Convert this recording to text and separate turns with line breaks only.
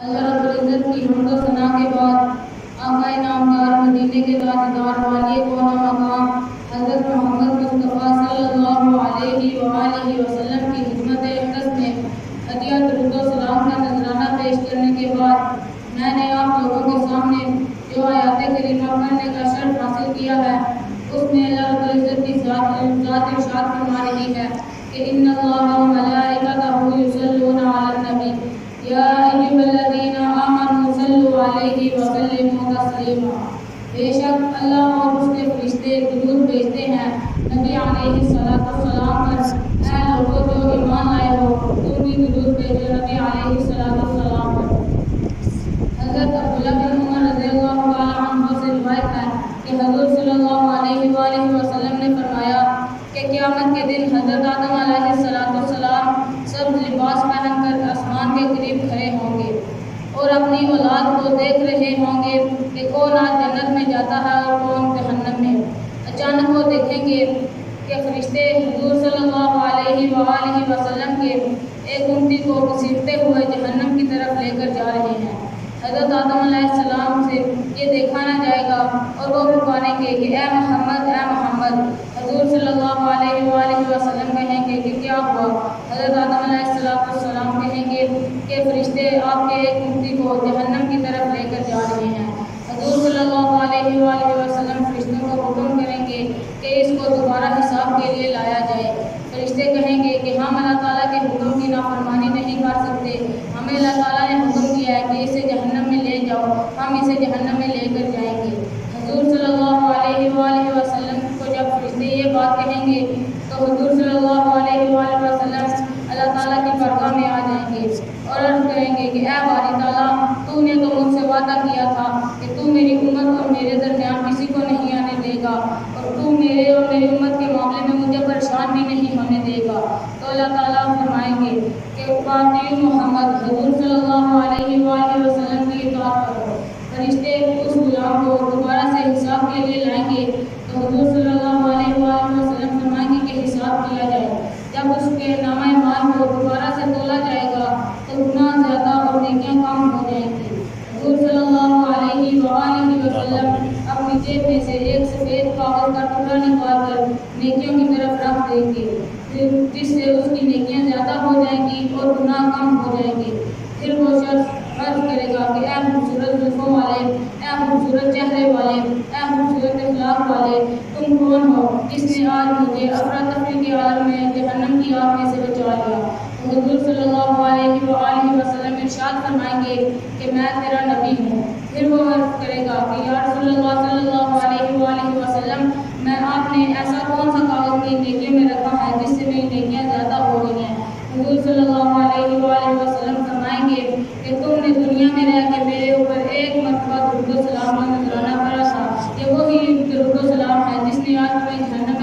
اللہ رب العزت کی حمد و ثنا کے بعد آقا نامدار مدینے کے تاجدار والی کون مقام حضرت محمد مصطفیٰ صلی اللہ علیہ وآلہ وسلم کی خدمت اقدس میں ہدیہ درود و سلام کا نذرانہ پیش کرنے کے بعد میں نے آپ لوگوں کے سامنے جو آیات کریمہ پڑھنے کا شرف حاصل کیا ہے اس میں اللہ رب العزت کی ذات ارشاد فرما رہی ہے کہ ان اللہ و ملائکتہ یصلون علی النبی یا ایھا الذین آمنوا صلوا علیہ وسلموا تسلیما۔ بے شک اللہ اور اس کے فرشتے درود بھیجتے ہیں نبی علیہ السلام پر۔ اے لوگوں جو ایمان لائے ہو تم بھی درود بھیجو نبی علیہ السلام پر۔ حضرت عبداللہ بن عمر رضی اللہ تعالیٰ عنہ سے روایت ہے کہ حضور صلی اللہ علیہ وآلہ وسلم نے فرمایا کہ قیامت کے دن حضرت آدم علیہ السلام سبز لباس پہن کر آسمان کے قریب کھڑے ہوں گے اور اپنی اولاد کو دیکھ رہے ہوں گے کہ کون آج جنت میں جاتا ہے اور کون جہنم میں۔ اچانک وہ دیکھیں گے کہ فرشتے حضور صلی اللہ علیہ وآلہ وسلم کے ایک امتی کو گھسیٹتے ہوئے جہنم کی طرف لے کر جا رہے ہیں۔ حضرت آدم علیہ السلام سے یہ دیکھا نہ جائے گا اور وہ پکاریں گے کہ اے محمد اے محمد۔ حضور صلی اللہ علیہ وآلہ وسلم کہیں گے کہ کیا ہوا؟ حضرت آدم علیہ السلام کہیں گے کہ فرشتے آپ کے ایک امتی کو جہنم کی طرف لے کر جا رہے ہیں۔ حضور صلی اللہ علیہ وآلہ وسلم فرشتوں کو حکم کریں گے کہ اس کو دوبارہ حساب کے لیے لایا جائے۔ فرشتے کہیں گے کہ ہم اللہ تعالیٰ کے حکم کی نافرمانی نہیں کر سکتے، ہمیں اللہ تعالیٰ نے حکم کیا ہے کہ اسے جہنم میں لے جاؤ، ہم اسے جہنم میں لے کر جائیں گے۔ حضور صلی اللہ علیہ وآلہ وسلم کو جب فرشتے یہ بات کہیں گے تو حضور صلی اللہ علیہ وآلہ وسلم اللہ تعالیٰ کی بارگاہ میں آ جائیں گے اور عرض کریں گے کہ اے باری تعالیٰ، تو نے تو مجھ سے وعدہ کیا تھا کہ تو میری امت اور میرے درمیان کسی کو نہیں آنے دے گا اور تو میرے اور میری امت کے معاملے میں مجھے پریشان بھی نہیں ہونے دے گا۔ تو اللہ تعالیٰ فرمائیں گے کہ اطیعوا محمد، حضور صلی اللہ علیہ وآلہ وسلم کی اطاعت کرو۔ فرشتے اس غلام کو دوبارہ سے حساب کے لیے لائیں گے تو حضور صلی اللہ علیہ وآلہ وسلم فرمائیں گے کہ حساب کیا جائے۔ جب اس کے نامہ اعمال کو دوبارہ سے تولا جائے گا تو گناہ زیادہ اور نیکیاں کم ہو جائیں گی۔ حضور صلی اللہ علیہ وآلہ وسلم اپنی جیب میں سے ایک سفید کاغذ کا ٹکڑا نکال کر نیکیوں کی طرف رکھ دیں گے، جس سے اس کی نیکیاں زیادہ ہو جائیں گی اور گناہ کم ہو جائیں گے۔ پھر وہ شخص عرض کرے گا کہ اے خوبصورت زلفوں والے، اے خوبصورت چہرے والے، اے خوبصورت اخلاق والے، تم کون ہو جس نے آج مجھے افراتفری کے عالم میں جہنم کی آگ میں سے بچا لیا؟ تو حضور صلی اللہ علیہ وآلہ وسلم ارشاد فرمائیں گے کہ میں تیرا نبی ہوں۔ پھر وہ عرض کرے گا کہ یا رسول اللہ صلی اللہ علیہ وآلہ وسلم، میں آپ نے ایسا کون سا کاغذ کی نیکیوں میں رکھا ہے جس سے میری نیکیاں زیادہ ہو گئی ہیں؟ حضور صلی اللہ علیہ وآلہ وسلم فرمائیں گے کہ تم نے دنیا میں رہ کے میرے اوپر ایک مرتبہ درود و سلام کا نذرانہ پڑھا تھا، یہ وہی درود و سلام ہے جس نے آج تمہیں جہنم